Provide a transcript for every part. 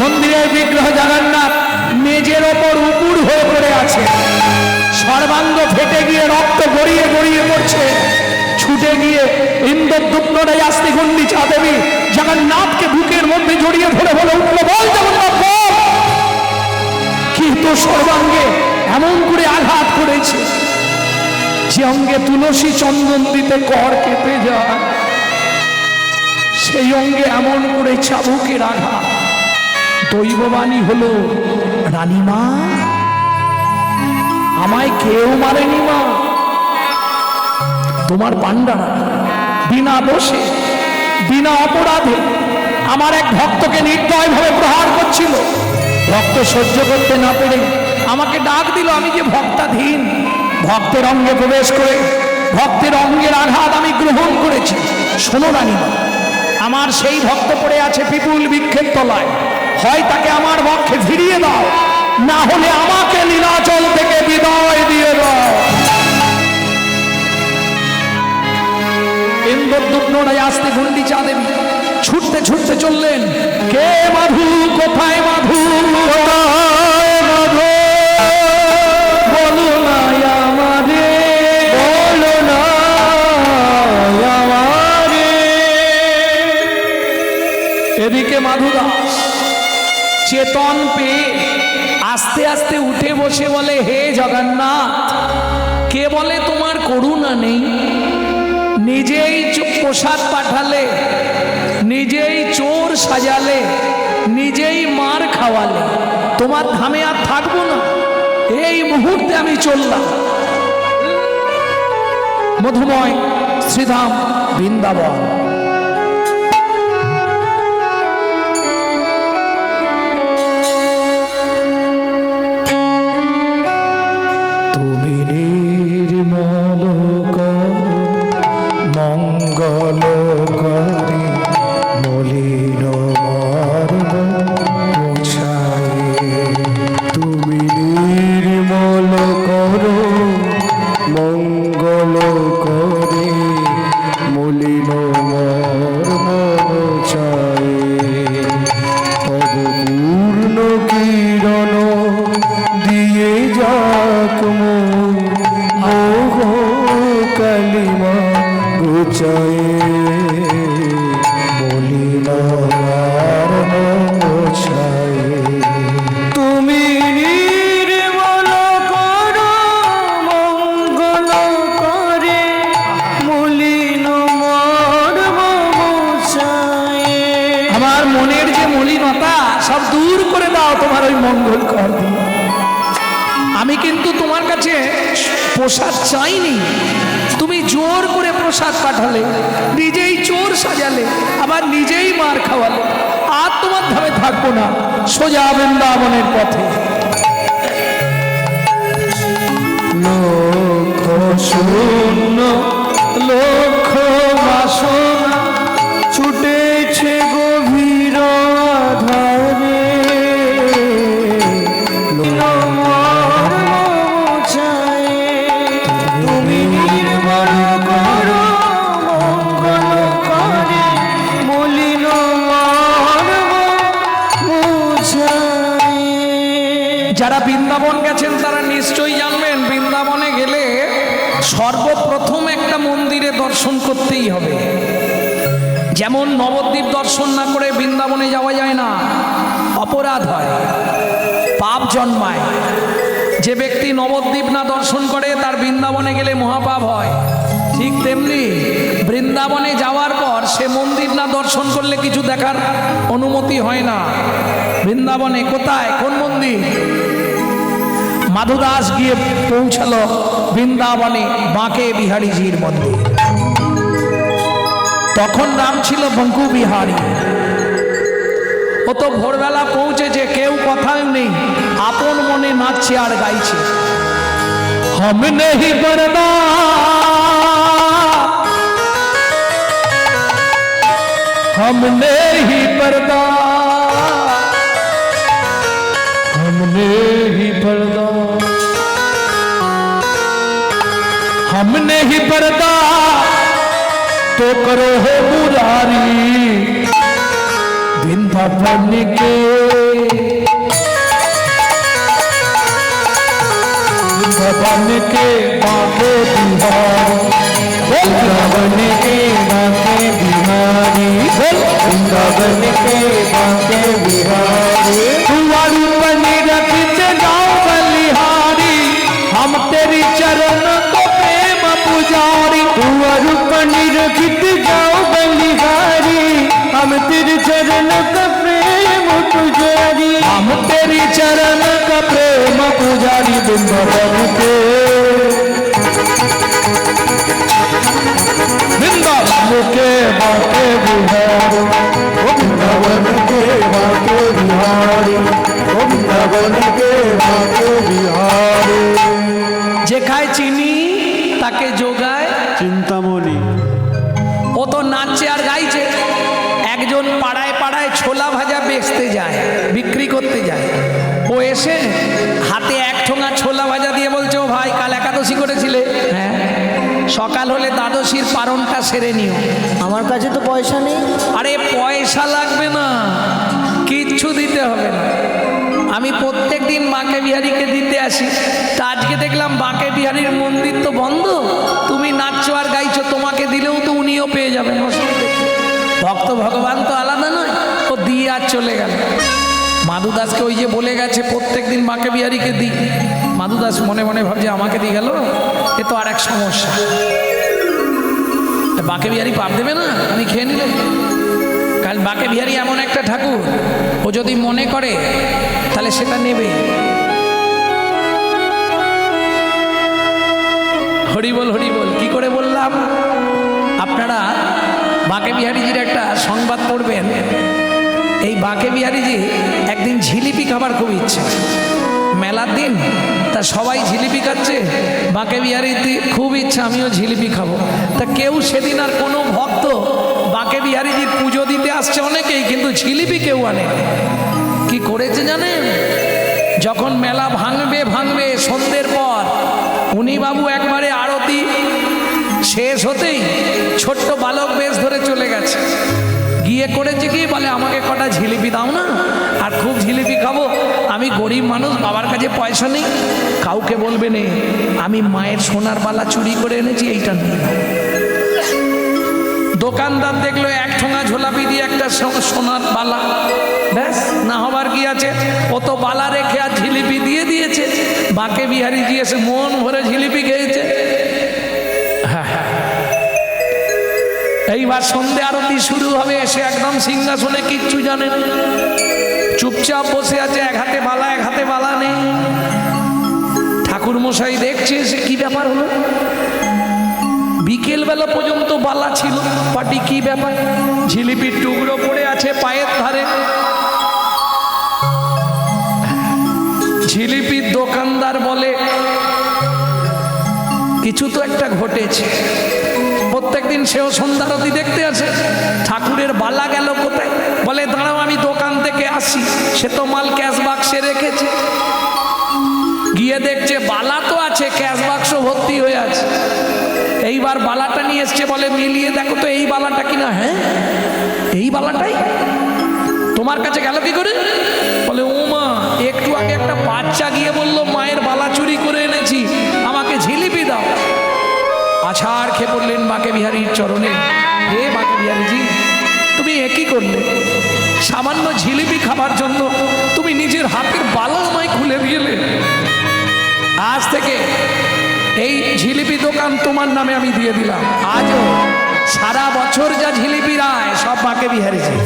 মন্দিরের বিগ্রহ জগন্নাথ মেজের ওপর উপুড় হয়ে পড়ে আছে, সর্বাঙ্গ ফেটে গিয়ে রক্ত গড়িয়ে গড়িয়ে পড়ছে। ছুটে গিয়ে ইন্দ্রদুম্নরাই আস্তিগুণ্ডিচা দেবী জগন্নাথকে বুকের মধ্যে জড়িয়ে ধরে বলে উঠল, বল জগন্নাথ বল, কিন্তু সর্বাঙ্গে এমন করে আঘাত করেছে যে অঙ্গে তুলসী চন্দন দিতে কর কেঁপে যায়, সেই অঙ্গে এমন করে চাবুকের আঘাত। দৈববাণী হলো, রানীমা আমায় কেউ মারেনি মা, তোমার পাণ্ডারা বিনা দোষে বিনা অপরাধে আমার এক ভক্তকে নির্দয়ভাবে প্রহার করছিল। ভক্ত সহ্য করতে না পেরে আমাকে ডাক দিল, আমি যে ভক্তাধীন, ভক্তের অঙ্গে প্রবেশ করে ভক্তের অঙ্গের আঘাত আমি গ্রহণ করেছি। শোনো রানীমা, আমার সেই ভক্ত পড়ে আছে পিপুল বৃক্ষের তলায়, হয় তাকে আমার পক্ষে ফিরিয়ে দাও, না হলে আমাকে নীলাচল থেকে বিদায় দিয়ে দাও। ইন্দ্রদুম্নরাই আস্তিগুণ্ডিচা দেবী ছুটতে ছুটতে চললেন। কে মাধু, কোথায় মাধু, কোথায় মাধু, বলো না আমারে, বলো না আমারে। এদিকে মাধু দাস চেতন পেয়ে আস্তে আস্তে উঠে বসে বলে, হে জগন্নাথ, কে বলে তোমার করুণা নেই? নিজেই প্রসাদ পাঠালে, নিজেই চোর সাজালে, নিজেই মার খাওয়ালে, তোমার ধামে আর থাকবো না। এই মুহূর্তে আমি চললাম মধুময় শ্রীধাম বৃন্দাবন। আমি কিন্তু তোমার কাছে প্রসাদ চাইনি, তুমি জোর করে প্রসাদ পাঠালে, নিজেই চোর সাজালে, আবার নিজেই মার খাওয়ালে। আর তোমার ধামে থাকবো না, সোজা বৃন্দাবনের পথে। লক্ষ শূন্য লক্ষ বাসনা ছুটেছে গভীর আধারে, যারা বৃন্দাবন গেছেন তারা নিশ্চয়ই জানবেন, বৃন্দাবনে গেলে সর্বপ্রথম একটা মন্দিরে দর্শন করতেই হবে। যেমন নবদ্বীপ দর্শন না করে বৃন্দাবনে যাওয়া যায় না, অপরাধ হয়, পাপ জন্মায়। যে ব্যক্তি নবদ্বীপ না দর্শন করে তার বৃন্দাবনে গেলে মহাপাপ হয়। ঠিক তেমনি বৃন্দাবনে যাওয়ার পর সে মন্দির না দর্শন করলে কিছু দেখার অনুমতি হয় না। বৃন্দাবনে কোথায়, কোন মন্দির? মাধু দাস গিয়ে পৌঁছালো বৃন্দাবনে বাঁকে বিহারীজির মন্দির। তখন নাম ছিল বঙ্কু বিহারী। ও তো ভোরবেলা পৌঁছেছে, কেউ কথাই নেই, আপন মনে নাচছে আর গাইছে। हम नहीं बरदा हम नहीं पर्दा हमने ही पर्दा हमने ही पर्दा तो करो हो मुरारी वृंदावन के वृंदावन के बाके बिहारी, वृंदावन के बाके बिहारी, वृंदावन के बाके बिहारी। तुम्हारी बनी रखित जाओ बलिहारी, हम तेरी चरण को प्रेम पुजारी। तुम्हारी बनी रखित जाओ बलिहारी, हम तेरे चरण का प्रेम पुजारी, हम तेरी चरण का प्रेम पुजारी। वृंदावन के बाके बिहारी, वृंदावन के बाके बिहारी, वृंदावन के बाके बिहारी। যে খায় চিনি তাকে যোগায় চিন্তামণি। ও তো নাচছে আর গাইছে। একজন পাড়ায় পাড়ায় ছোলা ভাজা বেচতে যায়, বিক্রি করতে যায়। ও এসে হাতে এক ঠোঙা ছোলা ভাজা দিয়ে বলছে, ও ভাই কাল একাদশী করেছিলে? হ্যাঁ। সকাল হলে দ্বাদশীর পারণটা সেরে নিও। আমার কাছে তো পয়সা নেই। আরে পয়সা লাগবে না, কিচ্ছু দিতে হবে না। আমি প্রত্যেক দিন বাঁকে বিহারীকে দিতে আসি। তা আজকে দেখলাম বাঁকে বিহারীর মন্দির তো বন্ধ, তুমি নাচছো আর গাইছো, তোমাকে দিলেও তো উনিও পেয়ে যাবেন। ভক্ত ভগবান তো আলাদা নয়। ও দিয়ে আর চলে গেল। মাধু দাসকে ওই যে বলে গেছে প্রত্যেক দিন বাঁকে বিহারীকে দিই। মাধু দাস মনে মনে ভাবছে আমাকে দিয়ে গেল, এ তো আর এক সমস্যা। বাঁকে বিহারী পাপ দেবে না আমি খেয়ে নিলে? কারণ বাঁকে বিহারী এমন একটা ঠাকুর, ও যদি মনে করে তাহলে সেটা নেবে। হরিবল হরিবল। কি করে বললাম? আপনারা বাঁকে বিহারীজির একটা সংবাদ পড়বেন। এই বাঁকে বিহারীজি একদিন জিলিপি খাবার খুব ইচ্ছে, মেলার দিন। তা সবাই জিলিপি খাচ্ছে, বাঁকে বিহারীর খুব ইচ্ছা আমিও জিলিপি খাবো। তা কেউ সেদিন আর কোনো ভক্ত বাঁকে বিহারীজির পুজো দিতে আসছে অনেকেই, কিন্তু জিলিপি কেউ আনে। কি করেছে জানেন? যখন মেলা ভাঙবে সন্ধ্যের পর, উনি বাবু একবারে আরতি শেষ হতেই ছোট্ট বালক বেশ ধরে চলে গেছে। গিয়ে করেছে কি, বলে আমাকে কটা জিলিপি দাও না, আর খুব জিলিপি খাবো। আমি গরিব মানুষ, বাবার কাছে পয়সা নেই, কাউকে বলবে না আমি মায়ের সোনার বালা চুরি করে এনেছি, এইটা নিয়ে। দোকানদার দেখলো এক ঠোঙা ঝোলাপি দিয়ে একটা সোনার বালা, ব্যাস না হবার কি আছে। ও তো বালা রেখে আর জিলিপি দিয়ে দিয়েছে। বাঁকে বিহারীজি এসে মন ভরে জিলিপি খেয়েছে। হ্যাঁ, এইবার সন্ধে আরতি শুরু হবে। এসে একদম সিংহাসনে, কিচ্ছু জানে না, চুপচাপ বসে আছে। এক হাতে বালা, এক হাতে বালা নেই। ঠাকুর মশাই দেখছে সে কি ব্যাপার হলো। বিকেল বেলা পর্যন্ত বালা ছিল, পাটি কি ব্যাপার? জিলিপির টুকরো পড়ে আছে পায়ের ধারে। জিলিপির দোকানদার বলে কিছু তো একটা ঘটেছে। প্রত্যেকদিন সেও সন্ধ্যারতি দেখতে আসে। ঠাকুরের বালা গেল কোথায়? বলে দাঁড়াও আমি দোকান থেকে আসি। সে তো মাল ক্যাশ বাক্সে রেখেছে। গিয়ে দেখছে বালা তো আছে, ক্যাশ বাক্স ভর্তি হয়ে আছে। এইবার বালাটা নিয়ে এসছে, বলে মিলিয়ে দেখো তো এই বালাটা কিনা। হ্যাঁ, এই বালাটাই তোমার কাছে গেল কি করে? বলে ও মা, একটু আগে একটা বাচ্চা গিয়ে বললো মায়ের বালা চুরি করে এনেছি, আমাকে জিলিপি দাও। আছাড় খেয়ে পড়লেন বাঁকে বিহারীর চরণে। হে বাঁকে বিহারীজি, তুমি একই করলে? সামান্য জিলিপি খাবার জন্য তুমি নিজের হাতের বালা আমায় খুলে দিলে। আজ থেকে এই জিলিপি দোকান তোমার নামে আমি দিয়ে দিলাম। আজও সারা বছর যা জিলিপি রায় সব বাঁকে বিহারীজি।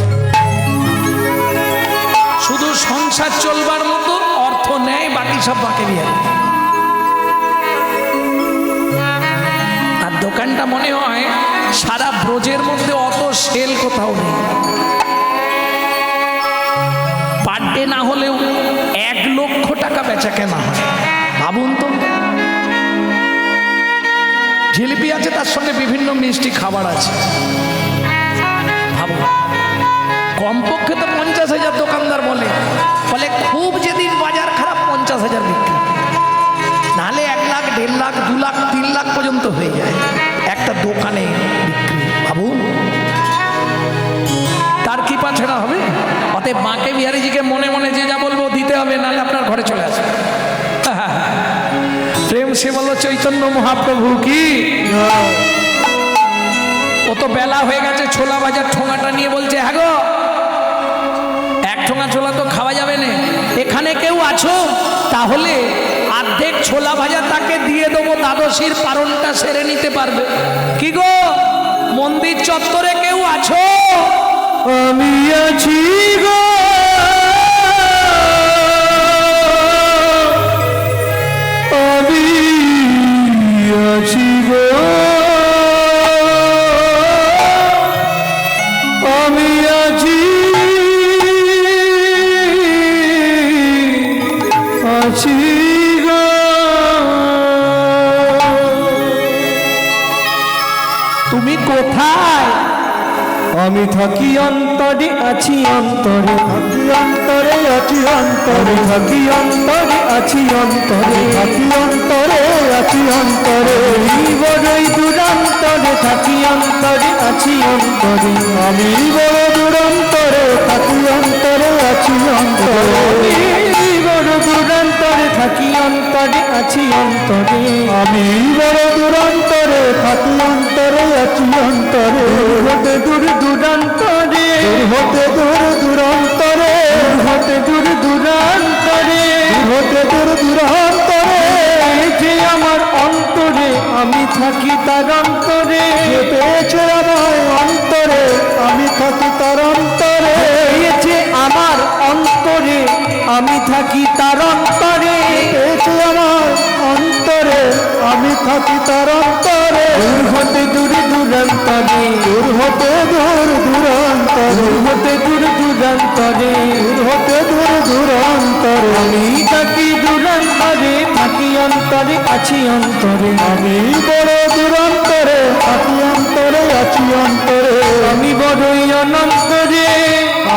শুধু সংসার চলবার মতো অর্থ নেয়, বাকি সব বাঁকে বিহারী। আর দোকানটা মনে হয় সারা ব্রজের মধ্যে অত সেল কোথাও নেই। পার ডে না হলেও 1 লক্ষ টাকা বেচা কেনা হয়। ভাবুন তো, জিলিপি আছে, তার সঙ্গে বিভিন্ন মিষ্টি খাবার আছে। ভাবুন, কমপক্ষে তো 50,000 দোকানদার বলে খুব যেদিন বাজার খারাপ 50,000 বিক্রি, নাহলে 1 লাখ, 1.5 লাখ, 2 লাখ, 3 লাখ পর্যন্ত হয়ে যায় একটা দোকানে বিক্রি। ভাবুন, তার কৃপা ছাড়া হবে? অতএব বাঁকে বিহারীজিকে মনে মনে যে যা বলবো দিতে হবে, নাহলে আপনার ঘরে চলে আসবে। প্রেম এসে বলো চৈতন্য মহাপ্রভু কি। ও তো বেলা হয়ে গেছে, ছোলা ভাজার ঠোঙাটা নিয়ে বলছে হ্যাঁ গো, এক ঠোঙা ছোলা তো খাওয়া যাবে না, এখানে কেউ আছো? তাহলে অর্ধেক ছোলা ভাজা তাকে দিয়ে দেবো, দ্বাদশীর পারণটা সেরে নিতে পারবে। কি গো, মন্দির চত্বরে কেউ আছো? আমি আছি গো, আমি আছি গো, আমি আছি, আছি গো। তুমি কোথায়? আমি থাকি অন্তরে, আছি অন্তরে, থাকি অন্তরে, আছি অন্তরে, থাকি অন্তরে, আছি অন্তরে, থাকি অন্তরে, আছি অন্তরে, বড়ই দূরান্তরে, থাকি অন্তরে, আছি অন্তরে, আমি বড় দূরান্তরে, থাকি অন্তরে, আছি অন্তরে, বড় দূরান্তরে, থাকি অন্তরে, আছি অন্তরে, আমি বড় দূরান্তরে, থাকি অন্তরে, আছি অন্তরে, হতে দূর দূরান্তরে, হতে দূর দূরান্তরে, হতে দূর দূরান্তরে, হতে দূর দূরান্তরে, যে আমার অন্তরে আমি থাকি তার অন্তরে, পেয়েছে আমার অন্তরে আমি থাকি তার অন্তরে, পেয়েছে আমার অন্তরে আমি থাকি তার অন্তরে, পেয়েছে আমার অন্তরে আমি থাকি তার অন্তরে, দূর হতে দূর দূরান্তরে, দূর হতে দূর দূরান্তরে, দূর হতে দূর দূরান্তরে, দূর হতে দূর দূরান্তরে, আমি থাকি দূরান্তরে, থাকি অন্তরে, আছি অন্তরে, আমি বড় দূরান্তরে, থাকি অন্তরে, আছি অন্তরে, আমি বড়ই অনন্তরে,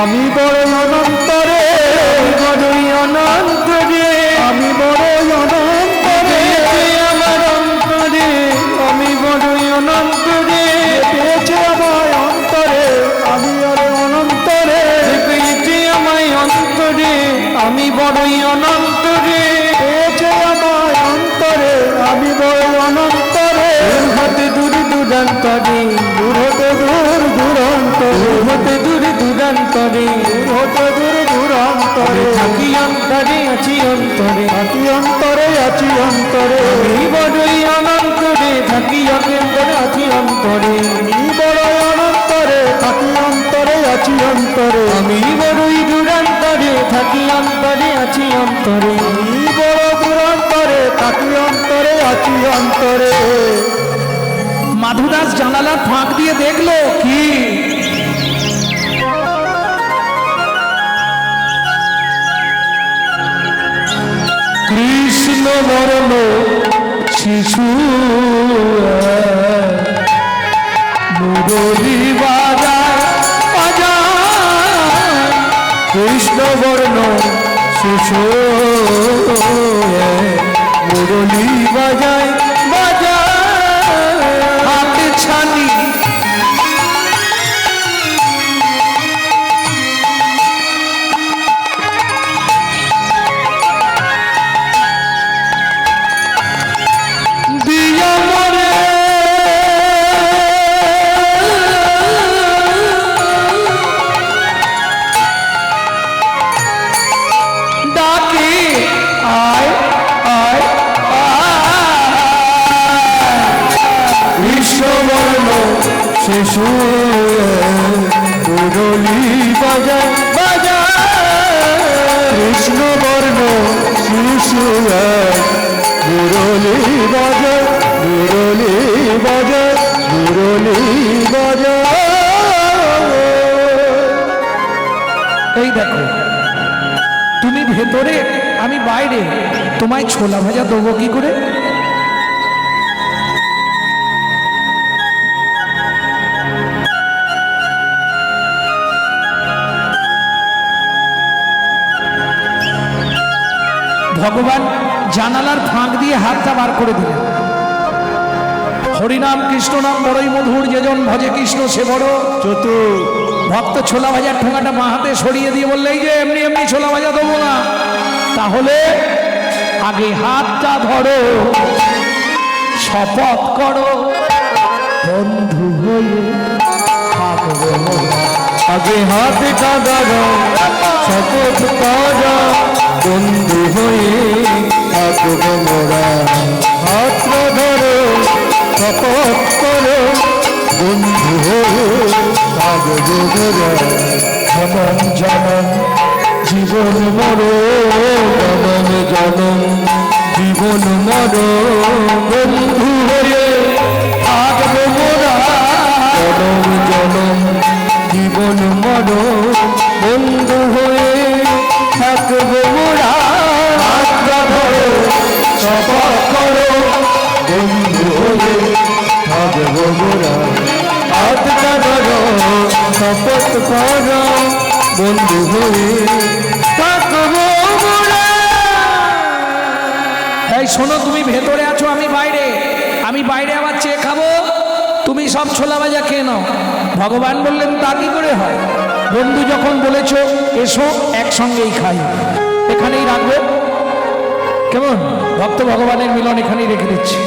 আমি বড় অনন্তরে, বড়ই অনন্তরে, আমি বড়ই অনন্তরে, আমার অন্তরে, আমি বড়ই অনন্তরে, পেয়েছে আমার অন্তরে, আমি আরে অনন্তরে, পেয়েছে আমায় অন্তরে, আমি বড়ই অনন্তরে, পেয়েছে আমার অন্তরে, আমি বড় অনন্তরে, দূর হতে দূর দূরান্তরে, দূর হতে দূর দূরান্তরে, দূর হতে দূর দূরান্তরে, দূর হতে দূর দূরান্তরে, থাকি অন্তরে, আছি অন্তরে, থাকি অন্তরে, আছি অন্তরে, আমি বড়ই অনন্তরে, থাকি অন্তরে, আছি অন্তরে, আমি বড়ই অনন্তরে, থাকি অন্তরে, আছি অন্তরে, আমি বড়ই দূরান্তরে, থাকি অন্তরে, আছি অন্তরে, আমি বড় দূরান্তরে, থাকি অন্তরে, আছি অন্তরে। মাধুদাস জানালার ফাঁক দিয়ে দেখলো কি, কৃষ্ণ বর্ণ শিশু মুরলী বাজায় বাজায়, কৃষ্ণ বর্ণ শিশু মুরলী বাজায় বাজায়, হাতে ছানি দিয়া মরে ডাকে আয় আয় বিশ্ববর্ণ শিশু মুরলী বাজায় বাজায়, কৃষ্ণবর্ণ শিশু মুরলী বাজায়, মুরলী বাজায়, মুরলী বাজায়। এই দেখো, তুমি ভেতরে আমি বাইরে, তোমায় ছোলা ভাজা দেবো কি করে? ভগবান জানালার ফাঁক দিয়ে হাতটা বার করে দিলেন। হরিনাম কৃষ্ণ নাম বড়ই মধুর, যেজন ভজে কৃষ্ণ সে বড় চতুর। ভক্ত ছোলা ভাজার ঠোঙাটা বাঁ হাতে সরিয়ে দিয়ে বললে, এই যে এমনি এমনি ছোলা ভাজা দেবো না, তাহলে আগে হাতটা ধরো, শপথ করো, বন্ধু হয়ে থাকবো মোরা। আগে হাতটা ধরো, শপথ করো, বন্ধু হয়ে থাকবো মোরা। হাতটা ধরো, শপথ করো, বন্ধু হয়ে থাকবো মোরা। জনম জনম জীবন মরো, জনম জনম জীবন মর, বন্ধু হয়ে থাকবো মোরা। জনম জনম জীবন মর, বন্ধু হয়ে থাকবো মোরা। হাতটা ধরো, শপথ করো, বন্ধু হয়ে থাকবো মোরা। হাতটা ধরো, শপথ করো, বন্ধু হয়ে থাকবো মোরা। এই শোনো, তুমি ভেতরে আছো, আমি বাইরে। আমি বাইরে আবার চেয়ে খাবো, তুমি সব ছোলা ভাজা খেয়ে নাও। ভগবান বললেন তা কি করে হয়? বন্ধু যখন বলেছো এসো একসঙ্গেই খাই, এখানেই রাখবো। কেমন? ভক্ত ভগবানের মিলন এখানেই রেখে দিচ্ছি।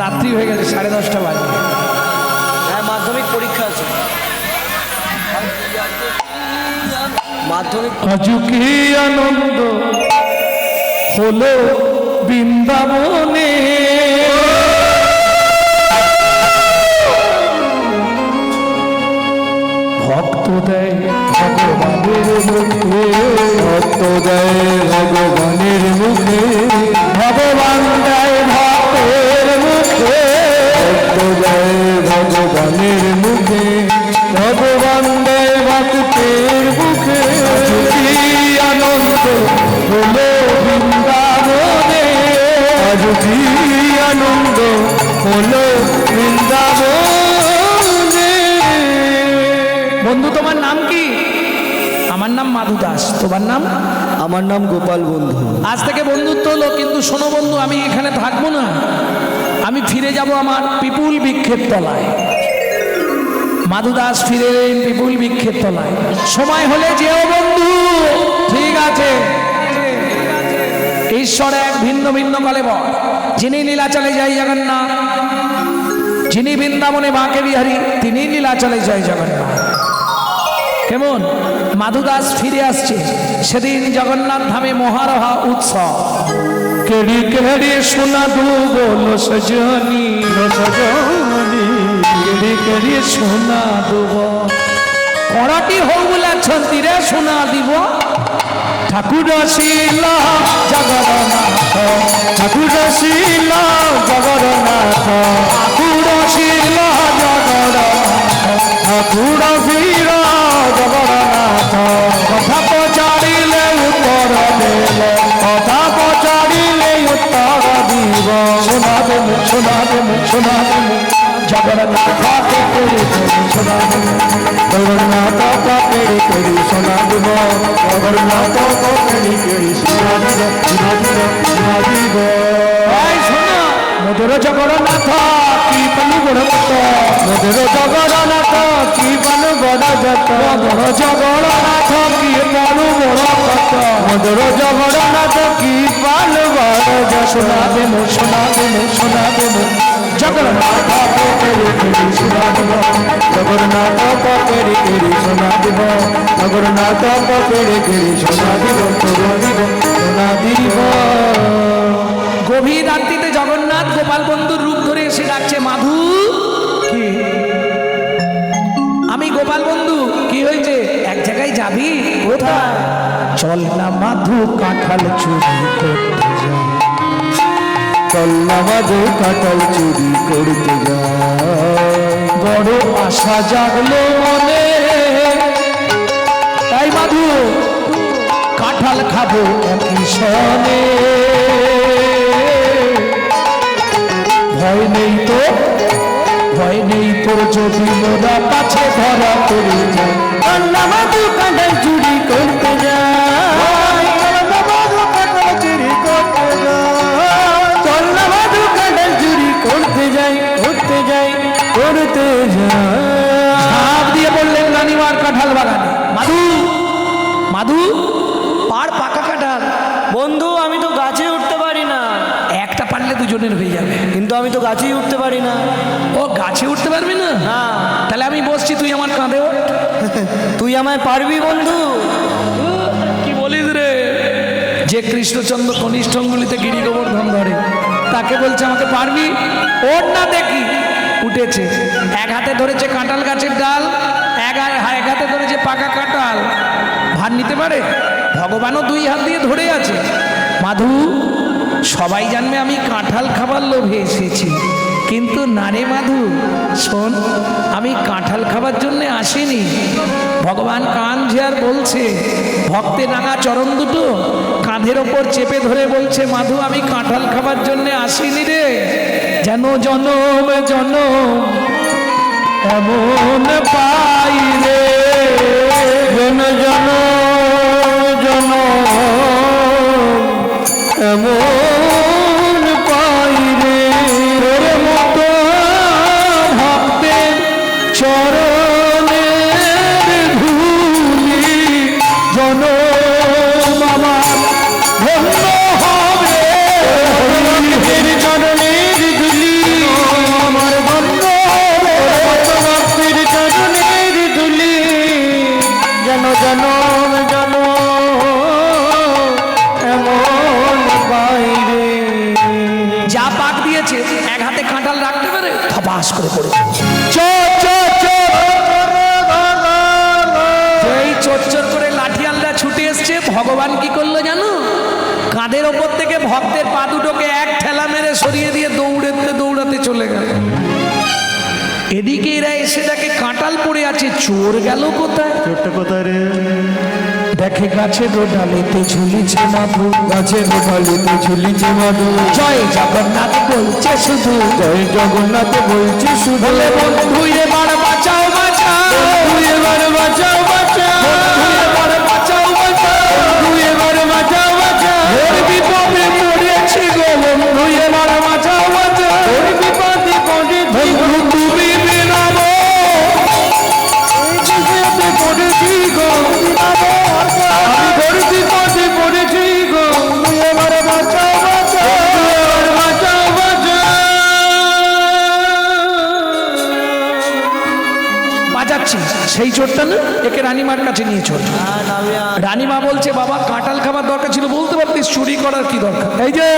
রাত্রি হয়ে গেছে, 10:30 বাজে। হ্যাঁ, মাধ্যমিক পরীক্ষা আছে। মাধ্যমিক আজ কি আনন্দ হলো বৃন্দাবনে, ভক্ত দেয় ভগবানের মুখে, ভক্ত দেয় ভগবানের মুখে, ভগবান দেয় ভক্তের মুখে, ভক্ত দেয় ভগবানের মুখে, ভগবান দেয় ভক্তের মুখে। কি আনন্দ হলো বৃন্দাবনে, আজ কি আনন্দ হলো বৃন্দাবনে। বন্ধু তোমার নাম কি? আমার নাম মাধু দাস। তোমার নাম? আমার নাম গোপাল বন্ধু। আজ থেকে বন্ধুত্ব হলো, কিন্তু শোনো বন্ধু, আমি এখানে থাকবো না। আমি ফিরে যাব আমার পিপুল বৃক্ষের তলায়। মাধু দাস ফিরে এলেন পিপুল বৃক্ষের তলায়। সময় হলে যেও বন্ধু, ঠিক আছে? ঈশ্বর এক, ভিন্ন ভিন্ন কলেবর। যিনি নীলাচলে যাই জগন্নাথ, যিনি বৃন্দাবনে বাঁকে বিহারী, তিনি নীলাচলে জয় জগন্নাথ। কেমন? মাধু দাস ফিরে আসছে। সেদিন জগন্নাথ ধামে মহারহা উৎসব। কেড়ি কেড়ি শোনা দু বলো সজনী, সজনী কেড়ি কেড়ি শোনা দুব, কড়াটি হৌ বলেছেন রে শোনা দিব। ঠাকুর শিল জগন্নাথ, ঠাকুর শিল জগন্নাথ, ঠাকুর শিল জগন্নাথ, ঠাকুর বীর জগন্নাথ। কথা পচারিলে উত্তর দেলে, কথা পচারিলে উত্তর দিব। শোনা দেব, শোনা দেব, শোনা দেব, জগন্নাথ করে শোনা দেব। জগন্নাথ কেড়ি কেড়ি সোনা দিব, জগন্নাথ কেড়ি কেড়ি সোনা দিব, সোনা দিব, সোনা দিব। এই শোনো, মোদের জগন্নাথ কি পালু বড় কত, মোদের জগন্নাথ কি বন বড় যত, মোদের জগন্নাথ কি পালু বড় কত, মোদের জগন্নাথ কি পাল বড় যত। শোনা দেব, শোনা দেব, শোনা দেব, জগন্নাথ কেড়ি কেড়ি সোনা দিব, জগন্নাথ কেড়ি কেড়ি সোনা দিব, জগন্নাথ কেড়ি কেড়ি সোনা দিব, সোনা দিব, সোনা দিব। গভীর রাত্রিতে জগন্নাথ গোপাল বন্ধুর রূপ ধরে এসে ডাকছে, মাধু। কি? আমি গোপাল বন্ধু। কি হয়েছে? এক জায়গায় যাবি? কোথায়? চল না মাধু, কাঁঠাল চুরি করতে যাই। চল না মাধু, কাঁঠাল চুরি করতে যায়। বড় আশা জাগলো মনে, তাই মাধু কাঁঠাল খাবো একই সনে। ভয় নেই তো, ভয় নেই তোর, যদি মোরা পাছে ধরা পড়ে যায়। চল না মাধু, কাঁঠাল চুরি করতে যায়। চল না মাধু, কাঁঠাল চুরি করতে যায়। চল না মাধু, কাঁঠাল চুরি করতে যাই, করতে যাই, করতে যাই। ঝাঁপ দিয়ে বললেন রানীমার কাঁঠাল বাগানে। মাধু, মাধু দুজনের হয়ে যাবে। কিন্তু আমি তো গাছেই উঠতে পারি না। ও গাছে উঠতে পারবি না? না। তাহলে আমি বসছি, তুই আমার কাঁধে ওঠ। তুই আমায় পারবি বন্ধু? কি বলিস রে? যে কৃষ্ণচন্দ্র কনিষ্ঠ অঙ্গুলিতে গিরি গোবর্ধন ধরে তাকে বলছে আমাকে পারবি? ওর না দেখি উঠেছে, এক হাতে ধরেছে কাঁঠাল গাছের ডাল, এক হাতে ধরেছে পাকা কাঁঠাল। ভার নিতে পারে? ভগবানও দুই হাত দিয়ে ধরে আছে। মাধু, সবাই জানবে আমি কাঁঠাল খাবার লোভে এসেছি, কিন্তু না রে মাধু, শোন, আমি কাঁঠাল খাবার জন্য আসিনি। ভগবান কান ঝিয়ার বলছে, ভক্তের রাঙা চরণ দুটো কাঁধের ওপর চেপে ধরে বলছে, মাধু আমি কাঁঠাল খাবার জন্য আসিনি রে, যেন জনম জনম এমন পাই রে, জন জন জন এমন পাই রে, তোর মতো ভক্তের চরণের ধুলি জনম আমার ধন্য হবে, ভক্তের চরণের ধুলি আমার ধন্য হবে, ভক্তের চরণের ধুলি যেন জনম জনম এমন বাইরে। যা পাক দিয়েছে এক হাতে কাঁঠাল রাখতে পারে, থপাস করে পড়ে এই চোর করে লাঠি আলদা ছুটে এসছে। ভগবান কি করলো জানো? কাঁধের ওপর থেকে ভক্তের পা দুটোকে এক ঠেলা মেরে সরিয়ে দিয়ে দৌড়াতে দৌড়াতে চলে গেল। এদিকে এরা এসে দেখে কাঁঠাল পড়ে আছে, চোর গেল কোথায়? ছোট্ট কোথায় রে? দেখে গাছের ডালেতে ঝুলিছে মাধু, গাছের ডালিতে ঝুলিছে মাধু, জয় জগন্নাথ বলছে শুধু, জয় জগন্নাথ বলছে শুধু, বলে বন্ধু এবার বাঁচাও বাঁচাও, তুই এবার বাঁচাও বাঁচাও, বন্ধু এবার বাঁচাও বাঁচাও, তুই এবার বাঁচাও বাঁচাও, ওর বিপদে পড়েছি গো বন্ধু এবার বাঁচাও বাঁচাও, তোর বিপদে পড়েছি বন্ধু তুমি বিনাবো, বিপদে পড়েছি গো, আমি তোর বিপদে পড়েছি গো, তুই এবার বাঁচাও বাঁচাও, তুই এবার বাঁচাও বাঁচাও। বাজাচ্ছি সেই চোরটা না, একে রানীমার কাছে নিয়ে চল। রানীমা বলছে, বাবা কাঁঠাল খাবার দরকার ছিল, বলতে পারতিস, চুরি করার কি দরকার? এই যে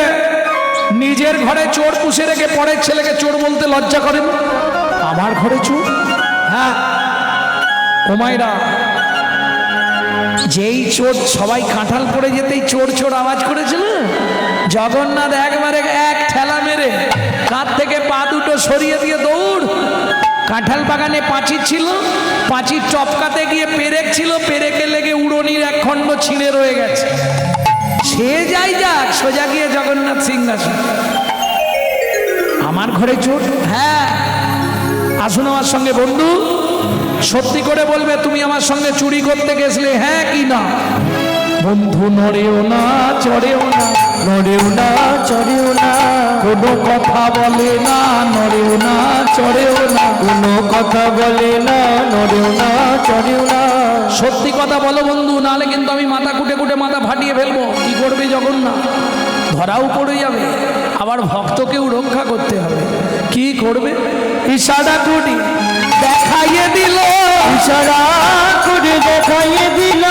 নিজের ঘরে চোর পুষে রেখে পরের ছেলেকে চোর বলতে লজ্জা করেন? আমার ঘরে চোর? হ্যাঁ ওমাইরা, যেই চোর সবাই কাঁঠাল পড়ে যেতেই চোর চোর আওয়াজ করেছে না, জগন্নাথ একবারে এক ঠেলা মেরে কাঁধ থেকে পা দুটো সরিয়ে দিয়ে দৌড়। কাঁঠাল বাগানে পাঁচির ছিল, পাঁচির টপকাতে গিয়ে পেরেক ছিল, পেরেকে লেগে উড়নির এক খণ্ড ছিঁড়ে রয়ে গেছে। সে যাই যাক, সোজা গিয়ে জগন্নাথ সিংহাসন। আমার ঘরে চোর? হ্যাঁ, আসুন আমার সঙ্গে বন্ধু, সত্যি করে বলবে তুমি আমার সঙ্গে চুরি করতে গেছিলে, হ্যাঁ কি না? বন্ধু নড়েও না চড়েও না, নড়েও না চড়েও না, কোনো কথা বলে না, নড়েও না চড়েও না, কোনো কথা বলে না, নড়েও না চড়েও না। সত্যি কথা বলো বন্ধু, নাহলে কিন্তু আমি মাথা কুটে কুটে মাথা ফাটিয়ে ফেলবো। কি করবে জগন্নাথ? ধরাও পড়ে যাবে, আবার ভক্তকেও রক্ষা করতে হবে। কি করবে? ইশারা করি দেখাইয়ে দিল, ইশারা করে দেখাইয়ে দিল,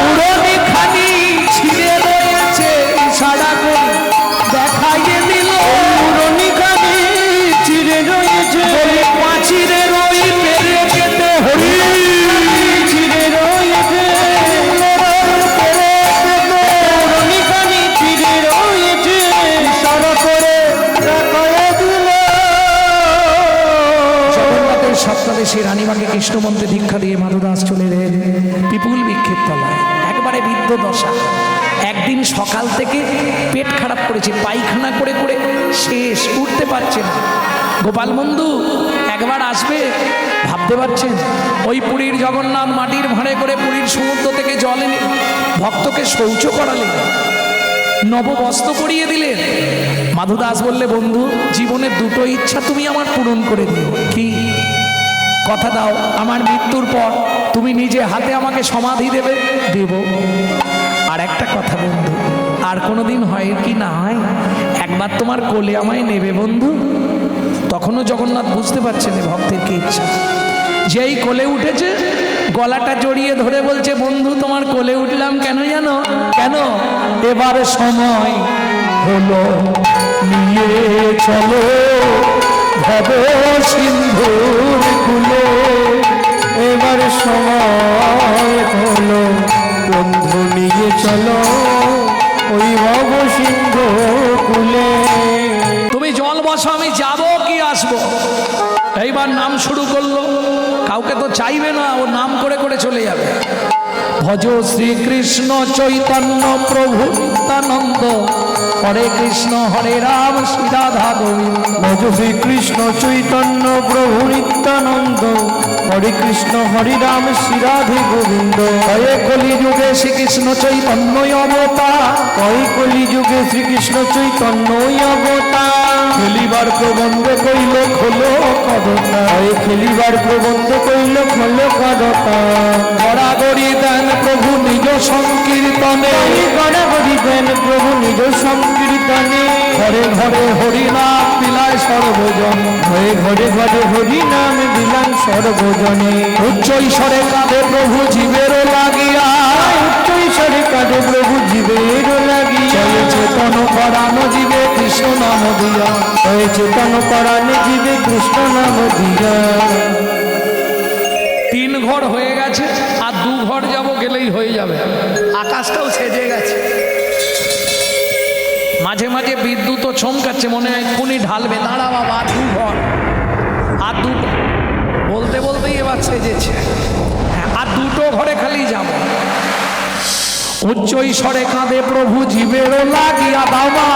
উড়নি খানি ছিঁড়ে রয়েছে, ইশারা করে দেখাইয়ে দিল, পুরনি খানি চিড়ে রয়েছে, পাঁচিরে রই পেরে কেটে হরি চিড়ে রয়েছে, পুরনি খানি চিড়ে রয়েছে, ইশারা করে দেখাইয়ে দিল। জগন্নাথের সপ্তাদেশে রানীমাকে কৃষ্ণ মন্ত্রে দীক্ষা দিয়ে মাধুদাস চলে এলেন পিপুল বৃক্ষের তলায়, একবারে বৃদ্ধ দশা। একদিন সকাল থেকে পেট খারাপ করেছে, পায়খানা করে করে শেষ, উঠতে পারছে না। গোপাল বন্ধু একবার আসবে, ভাবতে পারছেন? ওই পুরীর জগন্নাথ মাটির ভাঁড়ে করে পুরীর সমুদ্র থেকে জল এনে ভক্তকে শৌচ করালেন, নববস্ত্র পরিয়ে দিলেন। মাধুদাস বললে, বন্ধু জীবনের দুটো ইচ্ছা তুমি আমার পূরণ করে দিও। কি কথা দাও? আমার মৃত্যুর পর তুমি নিজে হাতে আমাকে সমাধি দেবে? দেব। আর একটা কথা বন্ধু, আর কোনো দিন হয় কি না হয়, একবার তোমার কোলে আমায় নেবে বন্ধু। তখনও জগন্নাথ বুঝতে পারছেন এ ভক্তের কি ইচ্ছা। যেই কোলে উঠেছে গলাটা জড়িয়ে ধরে বলছে, বন্ধু তোমার কোলে উঠলাম কেন জানো? কেন? এবার সময় হলো নিয়ে চলো ভব সিন্ধুর কুলে, এবার সময় হলো বন্ধু নিয়ে চলো ওই ভব সিন্ধু কুলে। তুমি জল বসো, আমি যাব কি আসবো। এইবার নাম শুরু করলো, কাউকে তো চাইবে না, ও নাম করে করে চলে যাবে। ভজ শ্রীকৃষ্ণ চৈতন্য প্রভু নিত্যানন্দ, হরে কৃষ্ণ হরে রাম শ্রী রাধা গোবিন্দ। ভজ শ্রীকৃষ্ণ চৈতন্য প্রভু নিত্যানন্দ, হরে কৃষ্ণ হরে রাম শ্রী রাধে গোবিন্দ। হয়ে কলি যুগে শ্রীকৃষ্ণ চৈতন্য অবতার, কয় কলি যুগে শ্রীকৃষ্ণ চৈতন্য অবতার। খেলিবার প্রবন্ধ কইল খোলো কদতা, হয় খেলিবার প্রবন্ধ কইল খোল কদতা। গড়াগড়ি দেন প্রভু নিজ সংকীর্তনে, গড়াগড়ি দেন প্রভু নিজ সংকীর্তনে। ঘরে ঘরে হরিনাম বিলায় সর্বজন, হয়ে ঘরে ঘরে হরি নাম দিলাম সর্বজনে। উচ্চ ঈশ্বরে কাঁধে প্রভু জীবের লাগিয়া, উচ্চ ঈশ্বরে কাঁধে প্রভু জীবের লাগিয়া। চলে চেতন করানো জীবে কৃষ্ণ নাম দিয়া, হয়ে চেতন পরাণে জীবে কৃষ্ণ নাম দিয়া। 3 ঘর হয়ে গেছে, আর 2 ঘর যাব গেলেই হয়ে যাবে। আকাশটাও সেজে গেছে, মাঝে মাঝে বিদ্যুৎও চমকাচ্ছে, মনে হয় এক্ষুনি ঢালবে। দাঁড়া বাবা, আর 2 ঘর, আর 2 বলতে বলতেই এবার সেজেছে। আর 2টো ঘরে খালি যাব। উচ্চ ঈশ্বরে কাঁধে প্রভু জীবের লাগিয়া, বাবা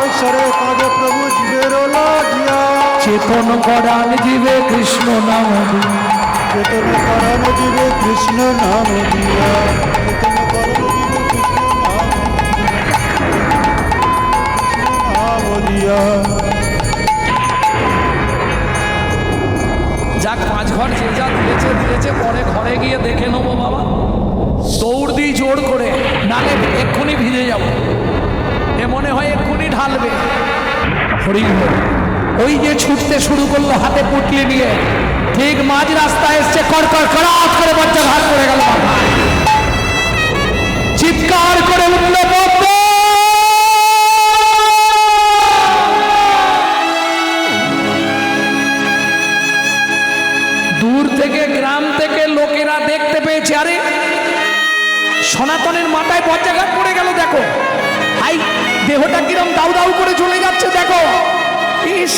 ঈশ্বরে কাঁধে প্রভু জীবের লাগিয়া। চেতন করান জীবে কৃষ্ণ নাম দিয়া, চেতন পরাণ জীবে কৃষ্ণ নাম দিয়া। চেতন পরাণ জীবে কৃষ্ণ নাম দিয়া। যাক 5 ঘর যে যা দিয়েছে দিয়েছে, পরে ঘরে গিয়ে দেখে নেবো বাবা। দৌড় দিই জোর করে, নালে এক্ষুনি ভিজে যাব। এ মনে হয় এক্ষুনি ঢালবে। হরি বল। ওই যে ছুটতে শুরু করলো হাতে পুটলি নিয়ে, ঠিক মাঝ রাস্তায় এসছে, কর কর করাত করে বাচ্চা ঘাট করে গেল। চিৎকার করে উঠল পদ্ম। দূর থেকে গ্রাম থেকে লোকেরা দেখতে পেয়েছে, আরে সনাতনের মাথায় বজ্রাঘাত পড়ে গেল, দেখো আই দেহটা কিরম দাউ দাউ করে চলে যাচ্ছে, দেখো ইস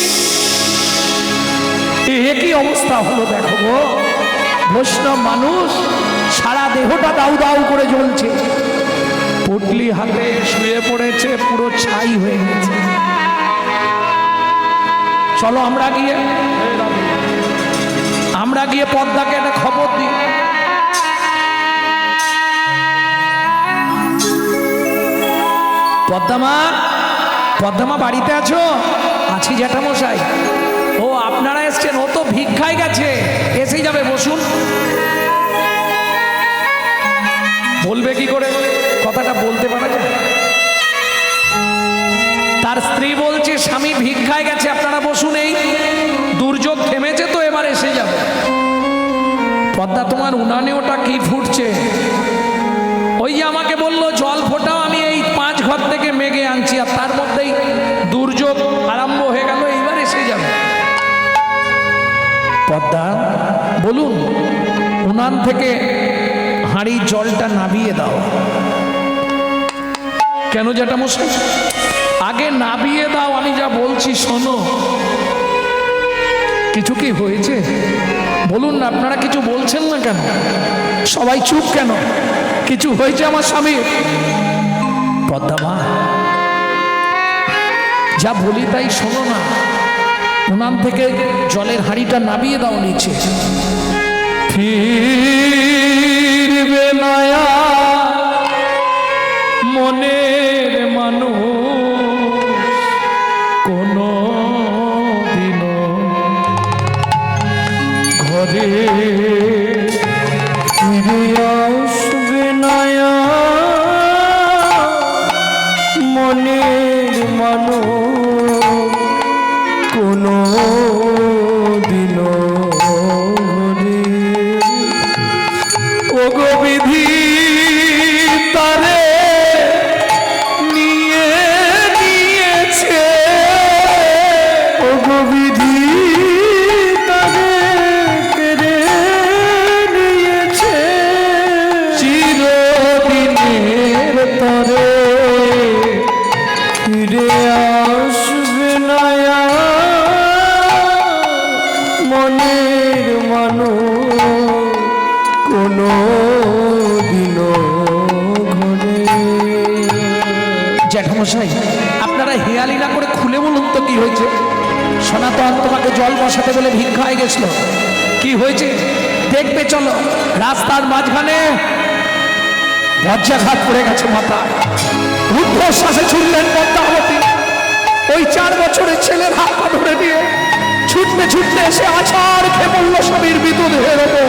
এ কি অবস্থা হলো, দেখো গো। বৈষ্ণব মানুষ, সারা দেহটা দাউ দাউ করে জ্বলছে, পুটলি হাতে শুয়ে পড়েছে, পুরো ছাই হয়ে গেছে। চলো আমরা গিয়ে পদ্মাকে একটা খবর দিই। পদ্মা বাড়িতে আছো? আছি জ্যাঠামশাই। ও আপনারা এসছেন, ও তো ভিক্ষায় গেছে, এসেই যাবে, বসুন। বলবে কি করে, কথাটা বলতে পারা যায়? তার স্ত্রী বলছে স্বামী ভিক্ষায় গেছে, আপনারা বসুন, এই দুর্যোগ থেমেছে তো এবার এসে যাবে। পদ্মা তোমার উনানে ওটা কি ফুটছে? ওই যে আমাকে বললো জল ফোটাও, আমি এই 5 ঘর থেকে মেঘে আনছি, আর তার মধ্যেই দুর্যোগ আরম্ভ হয়ে গেল, এইবার এসে যাবে। পদ্মা বলুন, উনান থেকে হাঁড়ির জলটা নাবিয়ে দাও। কেন জ্যাঠামশাই? আগে নাবিয়ে দাও, আমি যা বলছি শোনো। কিছু কি হয়েছে বলুন না, আপনারা কিছু বলছেন না কেন? সবাই চুপ কেন? কিছু হয়েছে আমার স্বামী? পদ্মা মা, যা বলি তাই শোনো না। উনান থেকে জলের হাঁড়িটা নামিয়ে দাও নিচে। ফিরবে নয়া মনের মানুষ কোনো দিনও ঘরে ফিরে আসবে নয়া বিধি তাদের কেড়ে নিয়েছে চিরদিনের তরে ফিরে আসবে না মনের মানুষ কোনো দিনও ঘরে। জ্যাঠামশাই, আপনারা হেয়ালি না করে খুলে বলুন তো কি হয়েছে। সনাতন তোমাকে জল বসাতে বলে ভিক্ষায় গেছিল, কি হয়েছে দেখবে চলো। রাস্তার মাঝখানে বজ্রাঘাত পড়ে গেছে মাথায়, রুদ্ধশ্বাসে ছুটলেন পদ্মাবতী। ওই 4 বছরের ছেলের হাত পা ধরে দিয়ে ছুটতে ছুটতে এসে আছাড় খেয়ে পড়ল স্বামীর বিদুধের ওপর।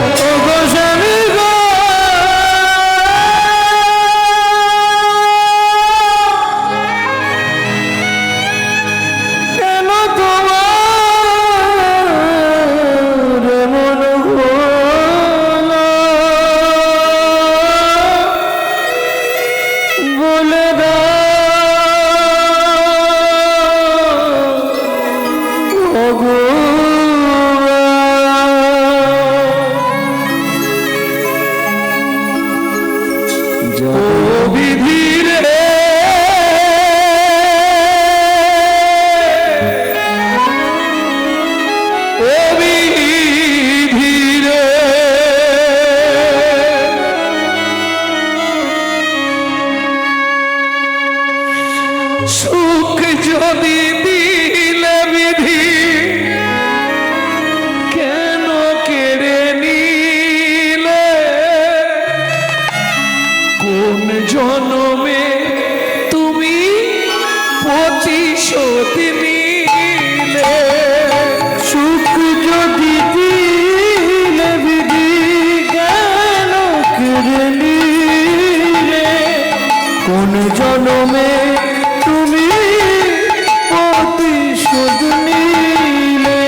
কেন তোমার মন হলো বলে দাও ওগো। সুখ যদি দিলে বিধি কেন কেড়ে নিলে, কোন জনমে তুমি প্রতিশোধ নিলে। সুখ যদি দিলে বিধি কেন কেড়ে নিলে, কোন জনমে তুমি প্রতিশোধ নিলে।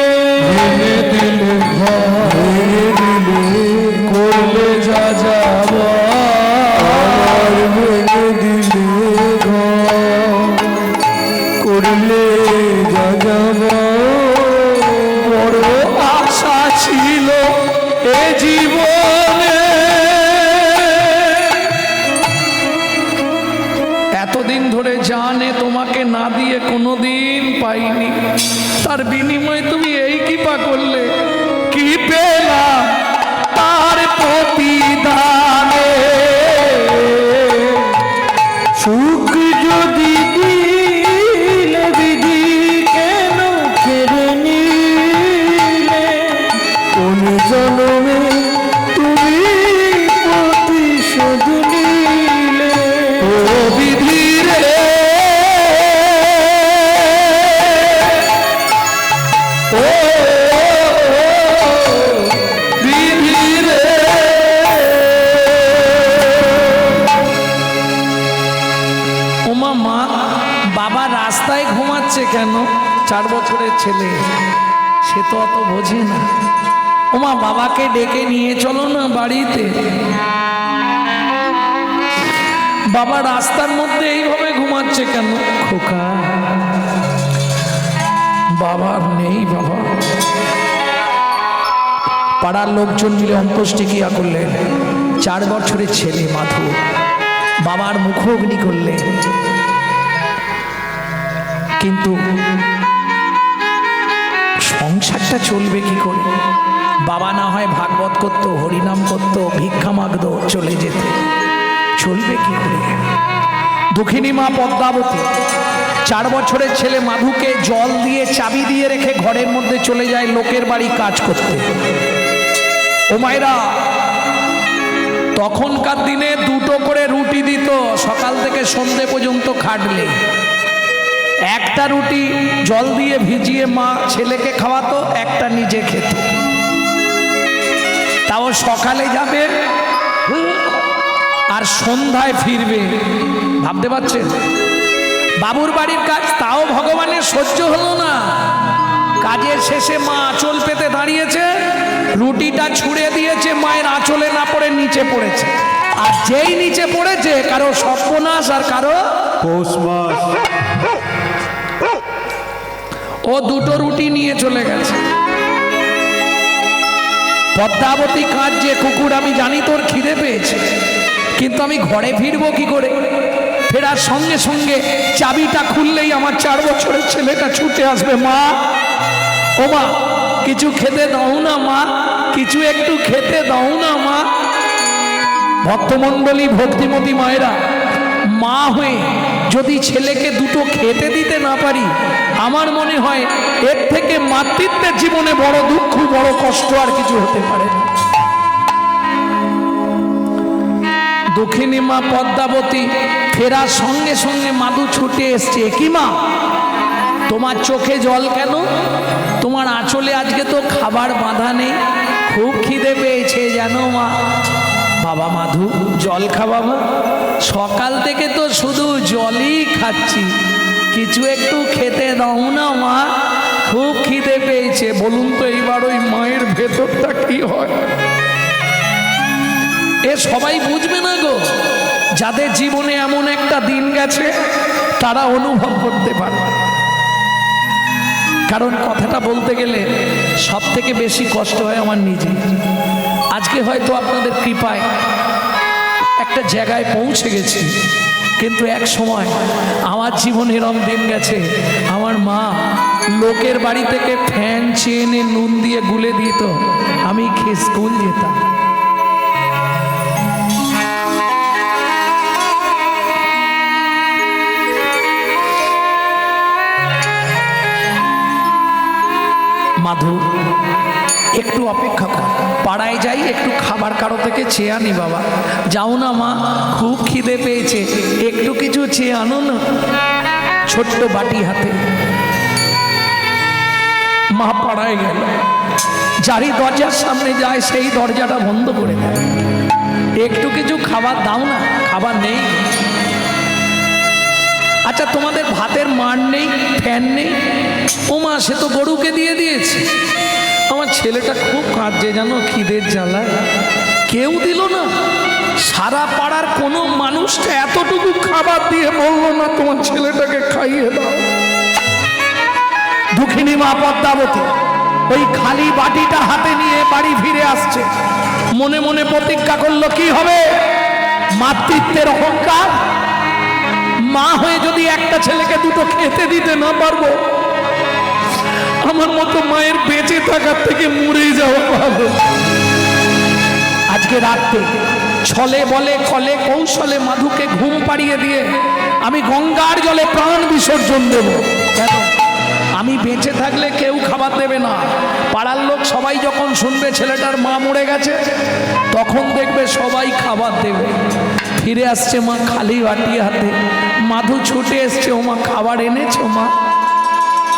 ভেঙে দিলে ঘর, ভেঙে দিলে করলে যা যাওয়া, আমার ভেঙে দিলে ঘর করলে যা যাওয়া। বড় আশা ছিল এ জীবনে, এতদিন ধরে জানে তোমাকে না দিয়ে কোনোদিন পাইনি, তার বিনিময়ে তুমি এই কৃপা করলে। কি পেলাম তার প্রতিদানে, সুখ যদি দিলে বিধি কেন কেড়ে নিলে, কোন জনমে তুমি প্রতিশোধ নিলে। ও বিধি রে, ও বিধি রে। ওমা মা, বাবা রাস্তায় ঘুমাচ্ছে কেন? 4 বছরের ছেলে, সে তো অত বোঝে না। ওমা বাবাকে ডেকে নিয়ে চলো না বাড়িতে। বাবা রাস্তার মধ্যে এইভাবে ঘুমাচ্ছে কেন? খোকা, বাবার নেই বাবা। পাড়ার লোকজন মিলে অন্ত্যেষ্টিক্রিয়া করলেন। 4 বছরের ছেলে মাধু বাবার মুখোগ্নি করলেন, কিন্তু সংসারটা চলবে কি করে? বাবা না হয় ভাগবত করতো, হরিনাম করতো, ভিক্ষা মাগতো, চলে যেত, চলবে কি করে? দুঃখিনী মা পদ্মাবতী 4 বছরের ছেলে মাধুকে জল দিয়ে চাবি দিয়ে রেখে ঘরের মধ্যে চলে যায় লোকের বাড়ি কাজ করতে। ও মায়েরা, তখনকার দিনে 2টো করে রুটি দিত, সকাল থেকে সন্ধে পর্যন্ত খাটলে। একটা রুটি জল দিয়ে ভিজিয়ে মা ছেলেকে খাওয়াতো, একটা নিজে খেত। তাও সকালে যাবে আর সন্ধ্যায় ফিরবে। ভাবতে পারছেন? বাবুর বাড়ির কাজ, তাও ভগবানের সহ্য হলো না। কাজের শেষে মা আঁচল পেতে দাঁড়িয়েছে, রুটিটা ছুঁড়ে দিয়েছে, মায়ের আঁচলে না পড়ে নিচে পড়েছে। আর যেই নিচে পড়েছে, কারো সর্বনাশ আর কারো পৌষ মাস। ও দুটো রুটি নিয়ে চলে গেছে। পদ্মাবতী কাঁদছে, কুকুর আমি জানি তোর খিদে পেয়েছে, কিন্তু আমি ঘরে ফিরবো কি করে? ফেরার সঙ্গে সঙ্গে চাবিটা খুললেই আমার 4 বছরের ছেলেটা ছুটে আসবে, মা ও মা কিছু খেতে দাও না মা, কিছু একটু খেতে দাও না মা। ভক্তমণ্ডলী, ভক্তিমতী মায়েরা, মা হয়ে যদি ছেলেকে দুটো খেতে দিতে না পারি, আমার মনে হয় এর থেকে মাতৃত্বের জীবনে বড় দুঃখ, বড় কষ্ট আর কিছু হতে পারে না। দক্ষিণী মা পদ্মাবতী ফেরার সঙ্গে সঙ্গে মাধু ছুটে এসছে। কি মা, তোমার চোখে জল কেন? তোমার আঁচলে আজকে তো খাবার বাঁধা নেই, খুব খিদে পেয়েছে জানো মা। বাবা মাধু, জল খা বাবা, সকাল থেকে তো শুধু জলই খাচ্ছি, কিছু একটু খেতে দাও না মা, খুব খিদে পেয়েছে। বলুন তো এইবার ওই মায়ের ভেতরটা কি হয়? এ সবাই বুঝবে না গো, যাদের জীবনে এমন একটা দিন গেছে তারা অনুভব করতে পারবে। কারণ কথাটা বলতে গেলে সব থেকে বেশি কষ্ট হয় আমার নিজে। আজকে হয়তো আপনাদের কৃপায় একটা জায়গায় পৌঁছে গেছি, কিন্তু এক সময় আমার জীবনে এরম দিন গেছে, আমার মা লোকের বাড়ি থেকে ফ্যান চেয়ে এনে নুন দিয়ে গুলে দিত, আমি খেয়ে স্কুল যেতাম। মাধু, একটু অপেক্ষা কর, পাড়ায় যাই, একটু খাবার কারো থেকে চেয়ে আনি। বাবা যাও না মা, খুব খিদে পেয়েছে, একটু কিছু চেয়ে আনো না। ছোট্ট বাটি হাতে মা পাড়ায় গেল, যারই দরজার সামনে যায় সেই দরজাটা বন্ধ করে দেয়। একটু কিছু খাবার দাও না, খাবার নেই। আচ্ছা তোমাদের ভাতের মার নেই, ফ্যান নেই? ও মা, সে তো গরুকে দিয়ে দিয়েছে। আমার ছেলেটা খুব কাঁদছে জানো, খিদের জ্বালায়, কেউ দিল না। সারা পাড়ার কোনো মানুষটা এতটুকু খাবার দিয়ে বললো না তোমার ছেলেটাকে খাইয়ে দাও। দুঃখিনী মা পদ্মাবতী ওই খালি বাটিটা হাতে নিয়ে বাড়ি ফিরে আসছে, মনে মনে প্রতিজ্ঞা করলো কি হবে? মাতৃত্বের অহংকার, মা হয়ে যদি একটা ছেলেকে দুটো খেতে দিতে না পারবো, আমার মতো মায়ের বেঁচে থাকার থেকে মরে যাওয়া ভালো। আজকে রাতে ছলে বলে কলে কৌশলে মাধুকে ঘুম পাড়িয়ে দিয়ে আমি গঙ্গার জলে প্রাণ বিসর্জন দেব। কেন? আমি বেঁচে থাকলে কেউ খাবার দেবে না। পাড়ার লোক সবাই যখন শুনবে ছেলেটার মা মরে গেছে, তখন দেখবে সবাই খাবার দেবে। ফিরে আসছে মা খালি বাটি হাতে, মাধু ছুটে এসছে, ও মা খাবার এনেছো মা,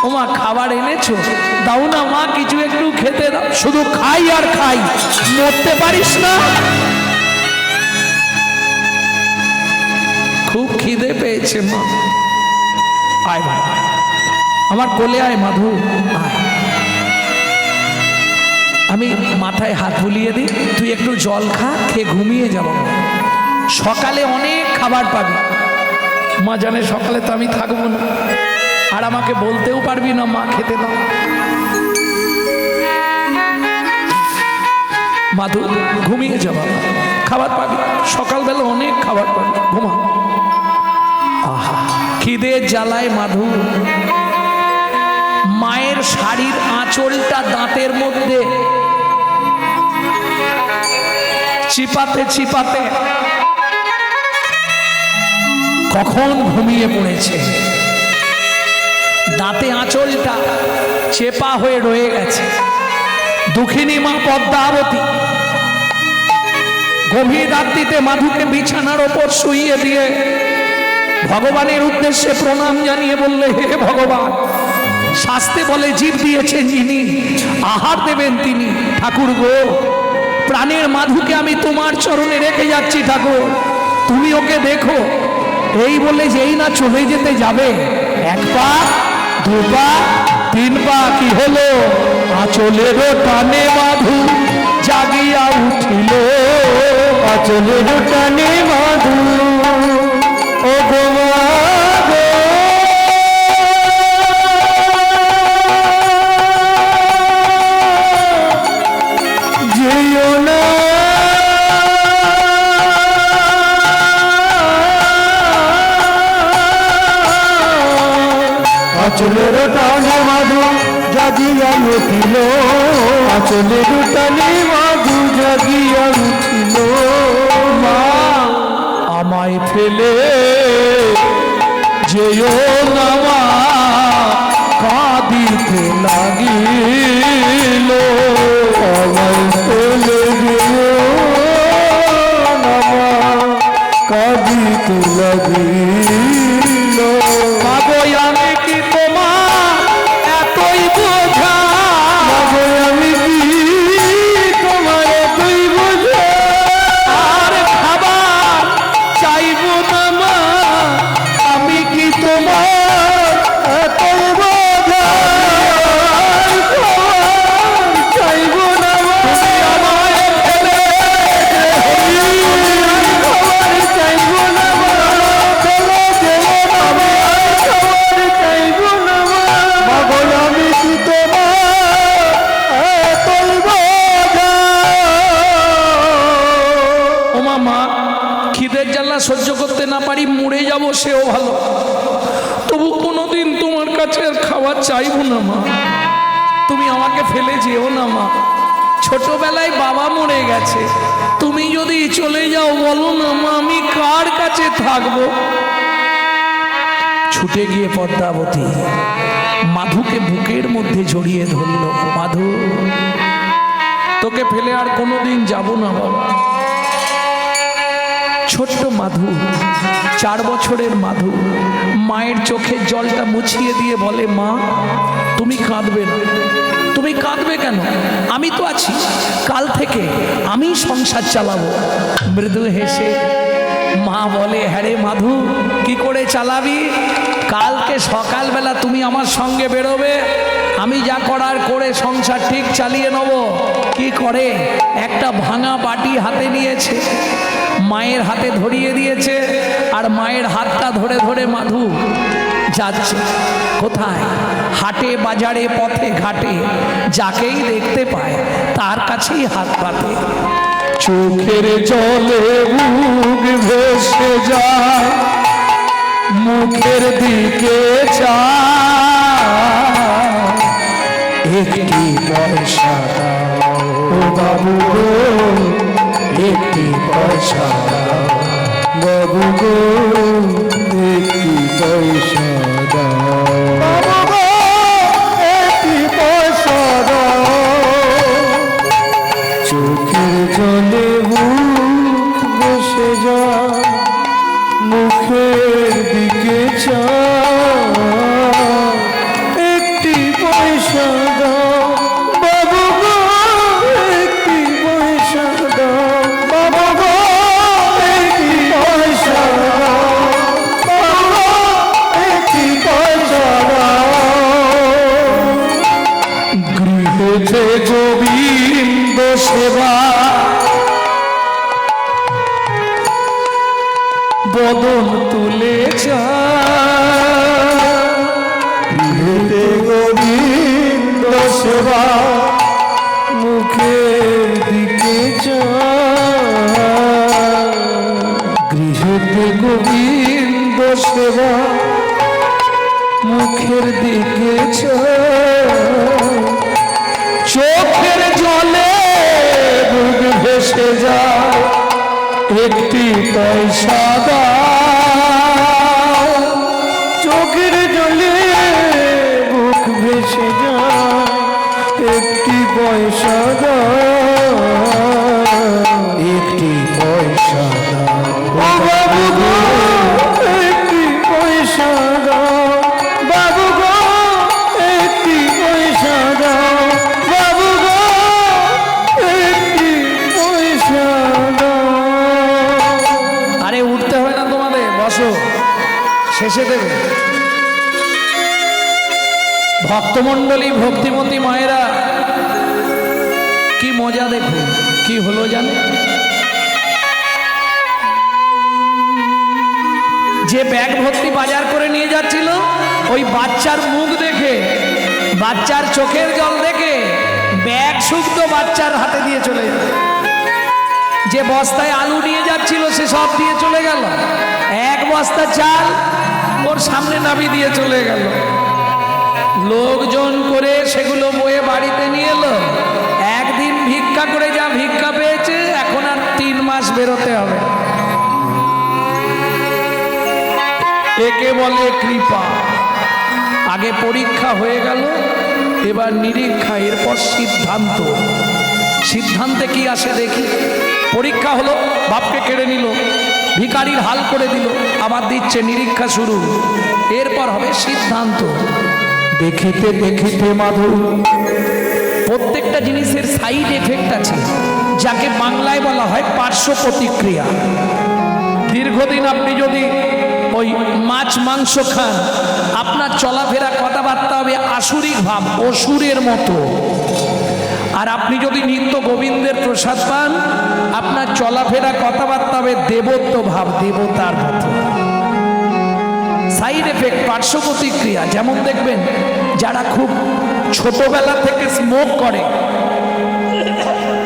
ও মা খাবার এনেছো, দাও না মা, কিছু একটু খেতে দাও। শুধু খাই আর খাই, মরতে পারিস না? খুব খিদে পেয়েছে মা, আয় ভাই আমার কোলে আয় মাধু, আয়। আমি মাথায় হাত বুলিয়ে দিই, তুই একটু জল খা, খেয়ে ঘুমিয়ে যাব, সকালে অনেক খাবার পাবি। মা জানে সকালে তো আমি থাকবো না, আর আমাকে বলতেও পারবি না মা খেতে দাও। মাধু ঘুমিয়ে যাবা, খাবার পাবি, সকালবেলা অনেক খাবার পাবি, ঘুমা। আহা, খিদে জ্বালায় মাধু মায়ের শাড়ির আঁচলটা দাঁতের মধ্যে চিপাতে চিপাতে কখন ঘুমিয়ে পড়েছে। দাঁতে আঁচলটা চেপা হয়ে রয়ে গেছে। দুঃখিনী মা পদ্মাবতী গভীর রাত্রিতে মাধুকে বিছানার ওপর শুইয়ে দিয়ে ভগবানের উদ্দেশ্যে প্রণাম জানিয়ে বললে, হে ভগবান, শাস্তে বলে জীব দিয়েছেন যিনি, আহার দেবেন তিনি। ঠাকুর গো, প্রাণের মাধুকে আমি তোমার চরণে রেখে যাচ্ছি ঠাকুর, তুমি ওকে দেখো। এই বলে যেই না চলে যেতে যাবে, 1 পা 2 পা 3 পা, কি হলো? আঁচলের টানে মাধু জাগিয়া উঠিল, আঁচলের টানে মাধু, ও গো মা গো, জাগিয়া উঠিল, আঁচলের টানে মাধু জাগিয়া উঠিল। মা আমায় ফেলে যেও না মা, কাঁদিতে লাগিল। আমায় ফেলে যেও না মা, কাঁদিতে লাগিল। মাগো আমি কি তোমার এতই বোঝা, মাগো আমি কি তোমার এতই বোঝা, আর খাবার চাইবো না মা, আমি কি তোমার এতই বোঝা, চাইব না মা। আমায় ফেলে খাবার চাইব না মা, ফেলে যেও না মা, খাবার চাইব না মা। মাগো আমি কি তোমার এতই বোঝা। ও মা, খিদের জ্বালা সহ্য করতে না পারি মরে যাব সেও ভালো, তবু কোনোদিন তোমার কাছে আর খাবার চাইবো না মা, তুমি আমাকে ফেলে যেও না মা। ছোটবেলায় বাবা মরে গেছে, তুমি যদি চলে যাও বলো না মা, আমি কার কাছে থাকবো। ছুটে গিয়ে পদ্মাবতী মাধুকে বুকের মধ্যে জড়িয়ে ধরল। মাধু, তোকে ফেলে আর কোনোদিন যাব না বাবা। ছোট্ট মাধু, 4 বছরের মাধু, মায়ের চোখের জলটা মুছিয়ে দিয়ে বলে, মা তুমি কাঁদবে না। তুমি কাঁদবে কেন? আমি তো আছি, কাল থেকে আমি সংসার চালাবো। মৃদু হেসে মা বলে, হ্যাঁ রে মাধু, কি করে চালাবি? কালকে সকালবেলা তুমি আমার সঙ্গে বেরোবে, আমি যা করার করে সংসার ঠিক চালিয়ে নেব। কি করে? একটা ভাঙা বাটি হাতে নিয়েছে, মায়ের হাতে ধরিয়ে দিয়েছে, আর মায়ের হাতটা ধরে ধরে মাধু যাচ্ছে। কোথায়? হাটে বাজারে পথে ঘাটে, যাকেই দেখতে পায় তার কাছেই হাত পাতে। চোখের জলে বুক ভেসে যায়, মুখের দিকে চায়, একটি পয়সা দাও ও বাবু গো, একটি পয়সা দাও বাবু গো, একটি পয়সা দাও বাবু গো, একটি পয়সা দাও। চোখের জলে বুক বসে যায়, মুখের দিকে চায়, একটি পয়সা দাও বাবু গো, একটি পয়সা দাও বাবু গো, একটি পয়সা দাও বাবু গো, একটি পয়সা দাও। গৃহেতে গোবিন্দ সেবা বদন তুলে গৃহেতে গোবিন্দ সেবা, মুখের দিকে চায়, গৃহেতে গোবিন্দ সেবা, মুখের দিকে চায়, চোখের জলে বুক ভেসে যায়, একটি পয়সা দাও। চোখের জলে বুক ভেসে যায়, একটি পয়সা দাও, একটি পয়সা দাও ও বাবু গো, একটি পয়সা দাও বাবু গো, একটি পয়সা দাও বাবু গো, একটি পয়সা দাও। আরে উঠতে হয় না তোমাদের, বসো, শেষে দেবে। ভক্তমণ্ডলী, ভক্তিমতী মায়েরা, কি মজা দেখুন। কি হলো জানে? যে ব্যাগ ভর্তি বাজার করে নিয়ে যাচ্ছিল, ওই বাচ্চার মুখ দেখে, বাচ্চার চোখের জল দেখে ব্যাগ শুদ্ধ বাচ্চার হাতে দিয়ে চলে গেল। যে বস্তায় আলু নিয়ে যাচ্ছিল সে সব দিয়ে চলে গেল, এক বস্তা চাল ওর সামনে নাবি দিয়ে চলে গেল। লোকজন করে সেগুলো বয়ে বাড়িতে নিয়ে এলো। একদিন ভিক্ষা করে যা ভিক্ষা পেয়েছে এখন আর 3 মাস বেরোতে হবে। একে বলে কৃপা। আগে পরীক্ষা হয়ে গেল, এবার নিরীক্ষা, এরপর সিদ্ধান্ত। সিদ্ধান্তে কি আসে দেখি। পরীক্ষা হলো, বাপকে কেড়ে নিল, ভিখারির হাল করে দিল, আবার দিচ্ছে, নিরীক্ষা শুরু। এরপর হবে সিদ্ধান্ত। দেখিতে দেখিতে মাধু, প্রত্যেকটা জিনিসের সাইড এফেক্ট আছে, যাকে বাংলায় বলা হয় পার্শ্ব প্রতিক্রিয়া। দীর্ঘদিন আপনি যদি ওই মাছ মাংস খান, আপনার চলাফেরা কথাবার্তা হবে আসুরিক ভাব, অসুরের মতো। আর আপনি যদি নিত্য গোবিন্দের প্রসাদ পান, আপনার চলাফেরা কথাবার্তা হবে দেবত্ব ভাব, দেবতার মতো। সাইড এফেক্ট, পার্শ্ব প্রতিক্রিয়া। যেমন দেখবেন যারা খুব ছোটবেলা থেকে স্মোক করে,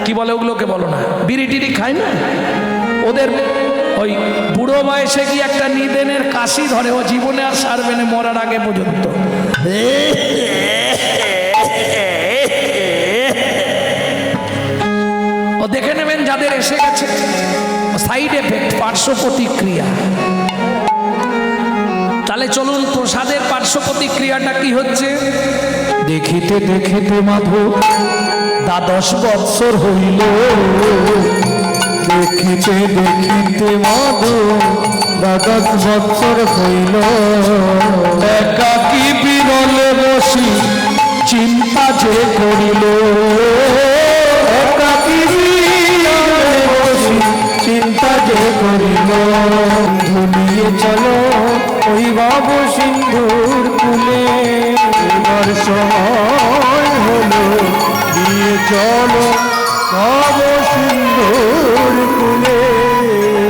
কি বলে ওগুলোকে, বলো না, বিড়ি টিড়ি খায় না, ওদের ওই বুড়ো বয়সে কি একটা নিদেনের কাশি ধরে, ও জীবনে আর সারবে না মরার আগে পর্যন্ত। ও দেখে নেবেন যাদের এসে গেছে। সাইড এফেক্ট, পার্শ্ব প্রতিক্রিয়া। তাহলে চলুন, প্রসাদের পার্শ্ব প্রতিক্রিয়াটা কি হচ্ছে। দেখিতে দেখিতে মাধু 12 বৎসর হইল। দেখিতে দেখিতে মাধু 12 বৎসর হইল। একাকী বিরলে বসি চিন্তা যে করিল। একাকী বিরলে বসি চিন্তা যে করিল। ধুলিয়ে চলো ওই বাবু সিন্ধুর কুলে। এবার সময় হলো দিয়ে চলো বাবু সিন্ধুর কুলে।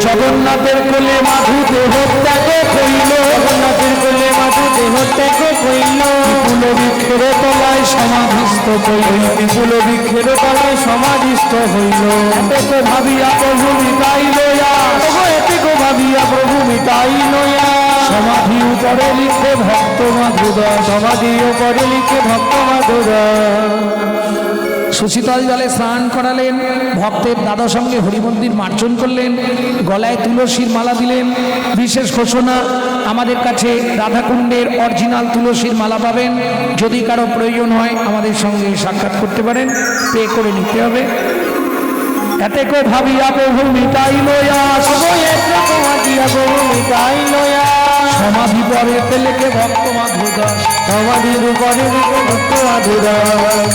জগন্নাথের কোলে মাধু দেহ ত্যাগ কইল। জগন্নাথের কোলে মাধু দেহ ত্যাগ কইল। বিপুল বৃক্ষের তলায় সমাধিস্থ হইল। বিপুল বৃক্ষের তলায় সমাধিস্থ হইল। এতে তো ভাবিয়া প্রভু মিটাইল আস। এতে তো ভাবিয়া প্রভু মিটাইল আস। সমাধি উপরে লিখে ভক্ত মাধুদাস। সমাধি উপরে লিখে ভক্ত মাধুদাস। সুশীতল জলে স্নান করালেন, ভক্তের দাদা সঙ্গে হরিমন্দির মার্জন করলেন, গলায় তুলসীর মালা দিলেন। বিশেষ ঘোষণা, আমাদের কাছে রাধাকুণ্ডের অরিজিনাল তুলসীর মালা পাবেন। যদি কারো প্রয়োজন হয় আমাদের সঙ্গে সাক্ষাৎ করতে পারেন, পে করে নিতে হবে। এতে কো ভাবিয়া প্রভু মিটাইল আস। ভাবিয়া প্রভু মিটাইল আস। সমাধি পরে লেখে ভক্ত মাধুদাস। সমাধির উপরে লিখে ভক্ত মাধুদাস।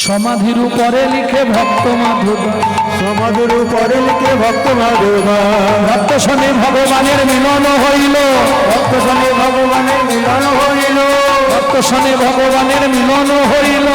সমাধির উপরে লিখে ভক্ত মাধুদাস। সমাধির উপরে লিখে ভক্ত মাধুদাস। ভক্ত শোনে ভগবানের মিলন হইল। ভক্ত শোনে ভগবানের মিলন হইল। ভক্ত শোনে ভগবানের মিলন হইল।